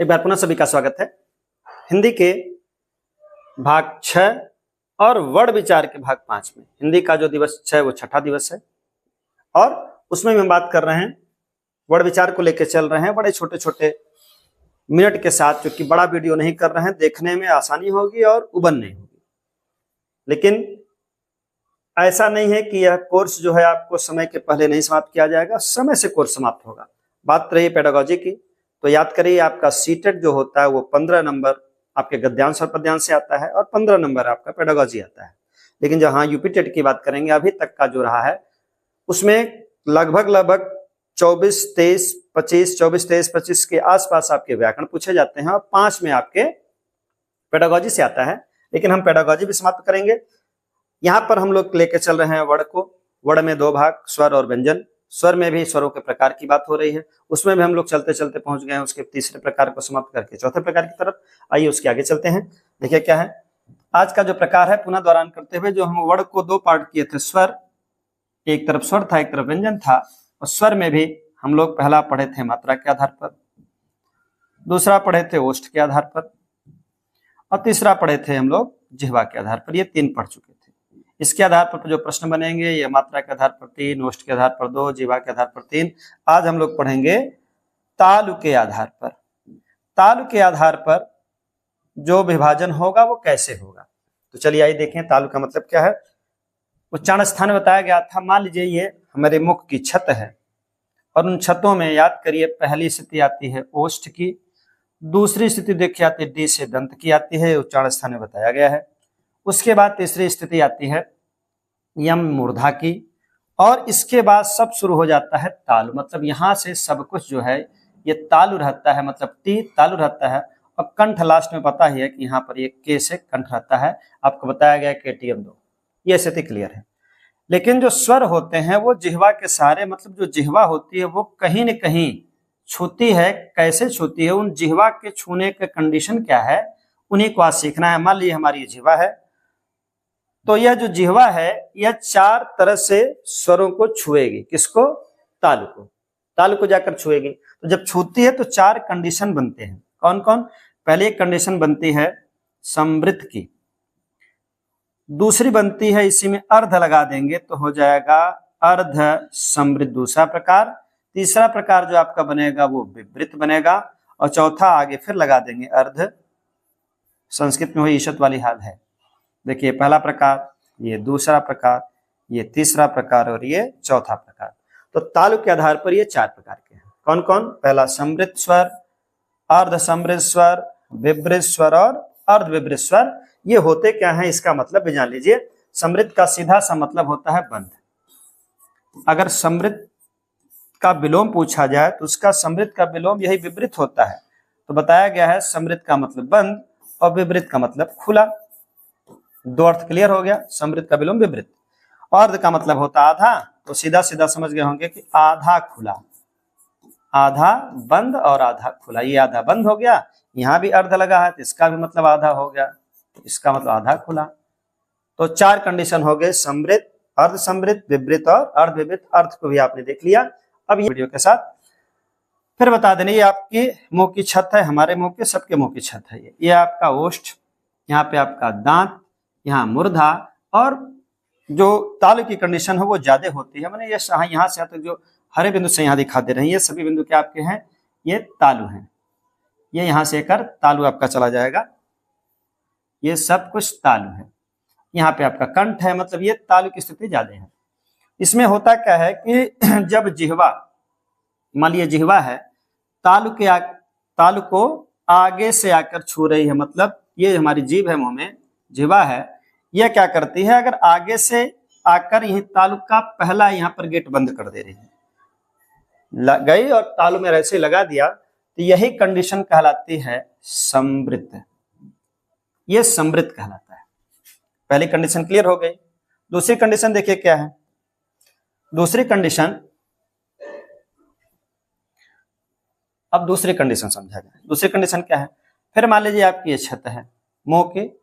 एक बार पुनः सभी का स्वागत है। हिंदी के भाग 6 और वर्ण विचार के भाग 5 में हिंदी का जो दिवस 6 वो छठा दिवस है और उसमें हम बात कर रहे हैं, वर्ण विचार को लेकर चल रहे हैं बड़े छोटे छोटे मिनट के साथ, क्योंकि बड़ा वीडियो नहीं कर रहे हैं, देखने में आसानी होगी और उबन नहीं होगी। लेकिन ऐसा नहीं है कि यह कोर्स जो है आपको समय के पहले नहीं समाप्त किया जाएगा, समय से कोर्स समाप्त होगा। बात रही पेडागोजी की, तो याद करिए आपका सीटेट जो होता है वो 15 नंबर आपके गद्यांश और पद्यांश से आता है और 15 नंबर आपका पेडागोजी आता है। लेकिन जहां यूपी टेट की बात करेंगे अभी तक का जो रहा है उसमें लगभग 24-23-25 के आसपास आपके व्याकरण पूछे जाते हैं और 5 में आपके पेडागोजी से आता है। लेकिन हम पेडागोजी भी समाप्त करेंगे। यहाँ पर हम लोग लेके चल रहे हैं वर्ण को। वर्ण में 2 भाग, स्वर और व्यंजन। स्वर में भी स्वरों के प्रकार की बात हो रही है, उसमें भी हम लोग चलते चलते पहुंच गए हैं उसके तीसरे प्रकार को समाप्त करके चौथे प्रकार की तरफ। आइए उसके आगे चलते हैं। देखिए क्या है आज का जो प्रकार है, पुनः दोहरान करते हुए, जो हम वर्ण को 2 पार्ट किए थे, स्वर एक तरफ स्वर था, एक तरफ व्यंजन था। और स्वर में भी हम लोग पहला पढ़े थे मात्रा के आधार पर, दूसरा पढ़े थे ओष्ठ के आधार पर और तीसरा पढ़े थे हम लोग जिह्वा के आधार पर। ये 3 पढ़ चुके थे। इसके आधार पर जो प्रश्न बनेंगे ये मात्रा के आधार पर 3, ओष्ठ के आधार पर 2, जिह्वा के आधार पर 3। आज हम लोग पढ़ेंगे तालु के आधार पर। तालु के आधार पर जो विभाजन होगा वो कैसे होगा, तो चलिए आइए देखें तालु का मतलब क्या है। उच्चारण स्थान बताया गया था। मान लीजिए ये हमारे मुख की छत है और उन छतों में याद करिए पहली स्थिति आती है ओष्ठ की, दूसरी स्थिति देखिए आती है डी से दंत की आती है, उच्चारण स्थान में बताया गया है। उसके बाद तीसरी स्थिति आती है यम मूर्धा की और इसके बाद सब शुरू हो जाता है तालु। मतलब यहाँ से सब कुछ जो है ये तालु रहता है, मतलब टी तालु रहता है। और कंठ लास्ट में पता ही है कि यहाँ पर ये के से कंठ रहता है, आपको बताया गया KTM 2। ये स्थिति क्लियर है। लेकिन जो स्वर होते हैं वो जिह्वा के सहारे, मतलब जो जिह्वा होती है वो कहीं न कहीं छूती है। कैसे छूती है, उन जिह्वा के छूने का कंडीशन क्या है, उन्हीं को आज सीखना है। मान लीजिए हमारी जिह्वा है, तो यह जो जिह्वा है यह 4 तरह से स्वरों को छुएगी। किसको? तालु को। तालु को जाकर छुएगी। तो जब छूती है तो 4 कंडीशन बनते हैं। कौन कौन? पहले एक कंडीशन बनती है समृद्ध की, दूसरी बनती है, इसी में अर्ध लगा देंगे तो हो जाएगा अर्ध समृद्ध दूसरा प्रकार। तीसरा प्रकार जो आपका बनेगा वो विवृत बनेगा और चौथा आगे फिर लगा देंगे अर्ध। संस्कृत में वही ईशत वाली हाल है। देखिए पहला प्रकार, ये दूसरा प्रकार, ये तीसरा प्रकार और ये चौथा प्रकार। तो तालु के आधार पर ये 4 प्रकार के हैं। कौन कौन? पहला समृद्ध स्वर, अर्ध समृद्ध स्वर, विवृत स्वर और अर्ध विवृत स्वर। ये होते क्या हैं इसका मतलब भी जान लीजिए। समृद्ध का सीधा सा मतलब होता है बंध। अगर समृद्ध का विलोम पूछा जाए तो उसका समृद्ध का विलोम यही विवृत होता है। तो बताया गया है समृद्ध का मतलब बंद और विवृत का मतलब खुला। 2 अर्थ क्लियर हो गया, समृद्ध का विलोम विवृत। अर्ध का मतलब होता आधा, तो सीधा सीधा समझ गए होंगे कि आधा खुला, आधा बंद और आधा खुला। ये आधा बंद हो गया, यहाँ भी अर्ध लगा है तो इसका भी मतलब आधा हो गया, इसका मतलब आधा खुला। तो 4 कंडीशन हो गए, समृद्ध, अर्ध समृद्ध, विवृत और अर्ध विवृत। अर्थ को भी आपने देख लिया। अब ये वीडियो के साथ फिर बता देने, ये आपकी मुंह की छत है, हमारे मुंह के सबके मुंह की छत है। ये आपका ओष्ठ, यहाँ पे आपका दांत, यहाँ मूर्धा। और जो तालु की कंडीशन है वो ज्यादा होती है, मैंने ये यहाँ से तक जो हरे बिंदु से यहाँ दिखा दे रहे हैं ये सभी बिंदु क्या आपके हैं, ये तालु हैं। ये यहाँ से कर तालु आपका चला जाएगा, ये सब कुछ तालु है। यहाँ पे आपका कंठ है, मतलब ये तालु की स्थिति ज्यादा है। इसमें होता क्या है कि जब जिह्वा, मान लीजिए जिह्वा है, तालु को आगे से आकर छू रही है, मतलब ये हमारी जीभ है, मुंह में जिह्वा है, यह क्या करती है, अगर आगे से आकर यही तालु का पहला यहाँ पर गेट बंद कर दे रही है, गई और तालु में ऐसे लगा दिया, तो यही कंडीशन कहलाती है समृद्ध। ये समृद्ध कहलाता है। पहली कंडीशन क्लियर हो गई। दूसरी कंडीशन देखिए क्या है। दूसरी कंडीशन, अब दूसरी कंडीशन समझा जाए। दूसरी कंडीशन क्या है, फिर मान लीजिए आपकी ये छत है, मुंह की,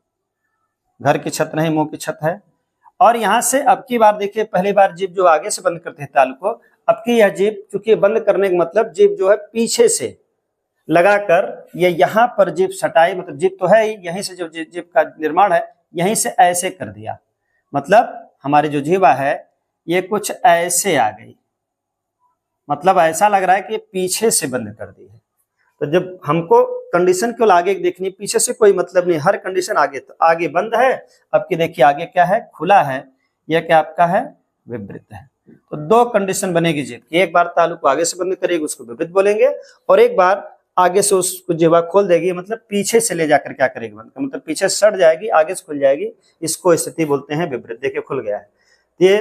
घर की छत नहीं मुंह की छत है, और यहां से अब की बार देखिए पहली बार जीभ जो आगे से बंद करते हैं तालु को, अब की यह जीभ चूंकि बंद करने का मतलब जीभ जो है पीछे से, लगाकर ये यहाँ पर जीभ सटाई, मतलब जीभ तो है ही, यहीं से जो जीभ का निर्माण है यहीं से ऐसे कर दिया, मतलब हमारी जो जीवा है ये कुछ ऐसे आ गई, मतलब ऐसा लग रहा है कि ये पीछे से बंद कर दी है। तो जब हमको कंडीशन केवल आगे देखनी, पीछे से कोई मतलब नहीं, हर कंडीशन आगे, तो आगे बंद है, अब की देखिए आगे क्या है, खुला है, यह क्या आपका है, विवृत है। तो दो कंडीशन बनेगी जीभ की, एक बार तालु को आगे से बंद करेगी उसको विवृत बोलेंगे, और एक बार आगे से उसको जीवा खोल देगी, मतलब पीछे से ले जाकर क्या करेगी बंद, मतलब पीछे से सट जाएगी, आगे से खुल जाएगी, इसको स्थिति बोलते हैं विवृत। देखिए खुल गया है, ये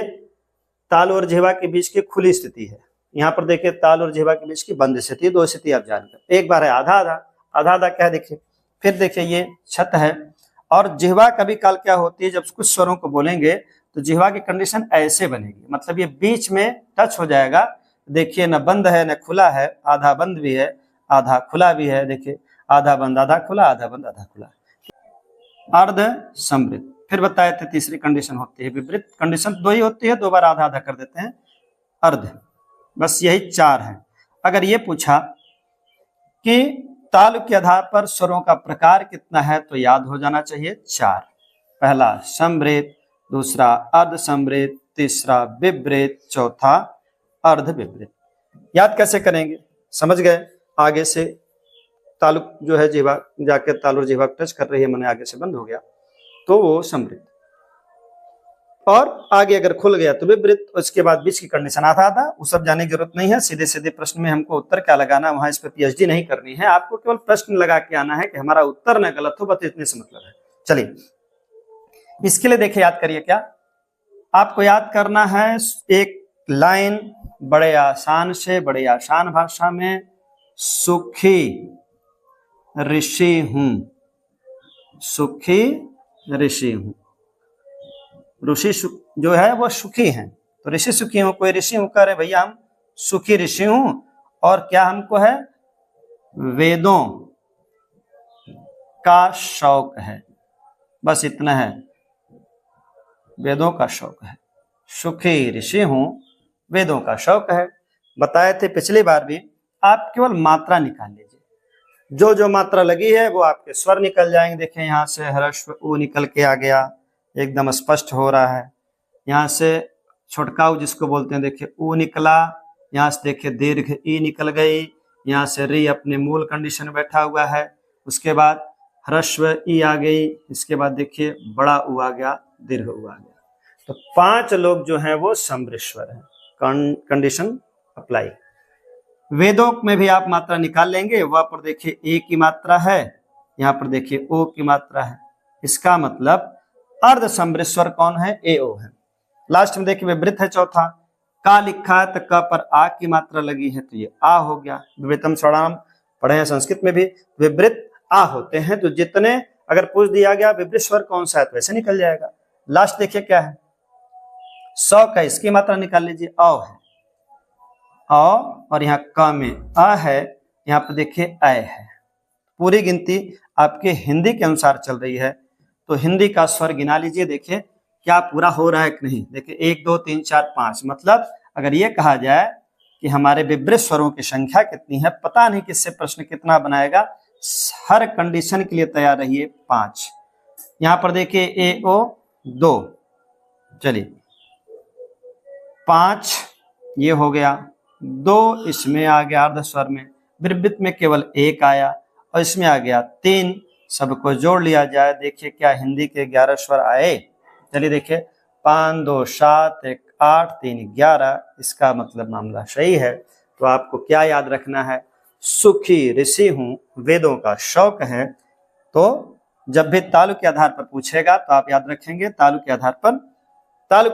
तालु और जीवा के बीच की खुली स्थिति है। यहाँ पर देखिए तालु और जीवा के बीच की बंद स्थिति, दो स्थिति आप जानकर, एक बार है आधा आधा, आधा आधा क्या है देखिए, फिर देखिए ये छत है, और जिह्वा कभी काल क्या होती है, जब कुछ स्वरों को बोलेंगे तो जिह्वा की कंडीशन ऐसे बनेगी, मतलब ये बीच में टच हो जाएगा, देखिए न बंद है न खुला है, आधा बंद भी है आधा खुला भी है, देखिए आधा बंद आधा खुला, आधा बंद आधा खुला, अर्ध समृद्ध। फिर बताए थे तीसरी कंडीशन होती है विपरीत, कंडीशन दो ही होती है, दो बार आधा आधा कर देते हैं, अर्ध। बस यही चार है। अगर ये पूछा कि तालु के आधार पर स्वरों का प्रकार कितना है, तो याद हो जाना चाहिए चार, पहला समृद्ध, दूसरा अर्ध समृद्ध, तीसरा विपरीत, चौथा अर्ध विपरीत। याद कैसे करेंगे, समझ गए, आगे से तालु जो है जीवा जाके तालु जीवा टच कर रही है, मैंने आगे से बंद हो गया तो वो समृद्ध, और आगे अगर खुल गया तो विपरीत, उसके बाद बीच की कंडीशन आधा आधा, वो सब जाने की जरूरत नहीं है, सीधे सीधे प्रश्न में हमको उत्तर क्या लगाना, वहां इस पर पीएचडी नहीं करनी है, आपको केवल प्रश्न लगा के आना है कि हमारा उत्तर न गलत हो, बस इतने से मतलब है। चलिए इसके लिए देखिए याद करिए, क्या आपको याद करना है, एक लाइन बड़े आसान से बड़े आसान भाषा में, सुखी ऋषि हूं, सुखी ऋषि हूं, ऋषि जो है वो सुखी हैं, तो ऋषि सुखी हूं, कोई ऋषि हूं करे भैया हम सुखी ऋषि हूं, और क्या हमको है, वेदों का शौक है, बस इतना है, वेदों का शौक है, सुखी ऋषि हूं, वेदों का शौक है। बताए थे पिछली बार भी, आप केवल मात्रा निकाल लीजिए, जो जो मात्रा लगी है वो आपके स्वर निकल जाएंगे। देखिए यहाँ से ह्रस्व उ निकल के आ गया, एकदम स्पष्ट हो रहा है, यहाँ से छोटका उ जिसको बोलते हैं देखिए उ निकला, यहाँ से देखिए दीर्घ ई निकल गई, यहाँ से री अपने मूल कंडीशन बैठा हुआ है, उसके बाद ह्रस्व ई आ गई, इसके बाद देखिए बड़ा उ आ गया, दीर्घ उ आ गया। तो पांच लोग जो हैं वो समृद्ध स्वर हैं, कंडीशन अप्लाई। वेदों में भी आप मात्रा निकाल लेंगे, वहां पर देखिए ए की मात्रा है, यहाँ पर देखिए ओ की मात्रा है, इसका मतलब अर्ध समृद्ध स्वर कौन है, ए ओ है। लास्ट में देखिए विपरीत है चौथा, का लिखा है तो क पर आ की मात्रा लगी है तो ये आ हो गया। विपरीतम स्वराम पढ़े हैं संस्कृत में भी, विपरीत आ होते हैं, तो जितने अगर पूछ दिया गया विपरीत स्वर कौन सा है तो वैसे निकल जाएगा। लास्ट देखिए क्या है, सौ का इसकी मात्रा निकाल लीजिए, अ है, अ, और यहाँ क में अ है, यहाँ पर देखिए अ है। पूरी गिनती आपके हिंदी के अनुसार चल रही है, तो हिंदी का स्वर गिना लीजिए, देखिए क्या पूरा हो रहा है कि नहीं। देखिए 1 2 3 4 5, मतलब अगर ये कहा जाए कि हमारे विपरीत स्वरों की संख्या कितनी है, पता नहीं किससे प्रश्न कितना बनाएगा, हर कंडीशन के लिए तैयार रहिए। 5 यहाँ पर देखिए ए ओ 2, चलिए 5 ये हो गया, 2 इसमें आ गया अर्ध स्वर में, विपरीत में केवल 1 आया, और इसमें आ गया 3, सबको जोड़ लिया जाए, देखिए क्या हिंदी के 11 स्वर आए। चलिए देखिए 5 2 7 1 8 3 11, इसका मतलब मामला सही है। तो आपको क्या याद रखना है, सुखी ऋषि हूं, वेदों का शौक है। तो जब भी तालु के आधार पर पूछेगा तो आप याद रखेंगे, तालु के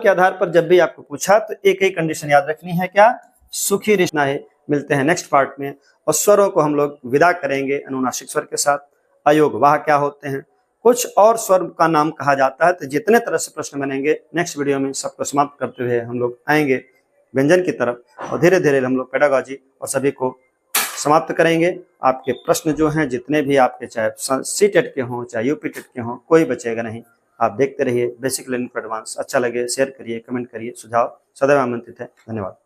आधार पर जब भी आपको पूछा तो एक ही कंडीशन याद रखनी है, क्या, सुखी ऋषि है। मिलते हैं नेक्स्ट पार्ट में, और स्वरों को हम लोग विदा करेंगे अनुनासिक स्वर के साथ। अयोग वाह क्या होते हैं, कुछ और स्वर का नाम कहा जाता है। तो जितने तरह से प्रश्न बनेंगे नेक्स्ट वीडियो में सबको समाप्त करते हुए हम लोग आएंगे व्यंजन की तरफ, और धीरे धीरे हम लोग पेडागॉजी और सभी को समाप्त करेंगे। आपके प्रश्न जो हैं जितने भी आपके, चाहे सीटेट के हों चाहे यूपीटेट के हों, कोई बचेगा नहीं। आप देखते रहिए बेसिक लर्निंग फॉर एडवांस। अच्छा लगे शेयर करिए, कमेंट करिए, सुझाव सदैव आमंत्रित है। धन्यवाद।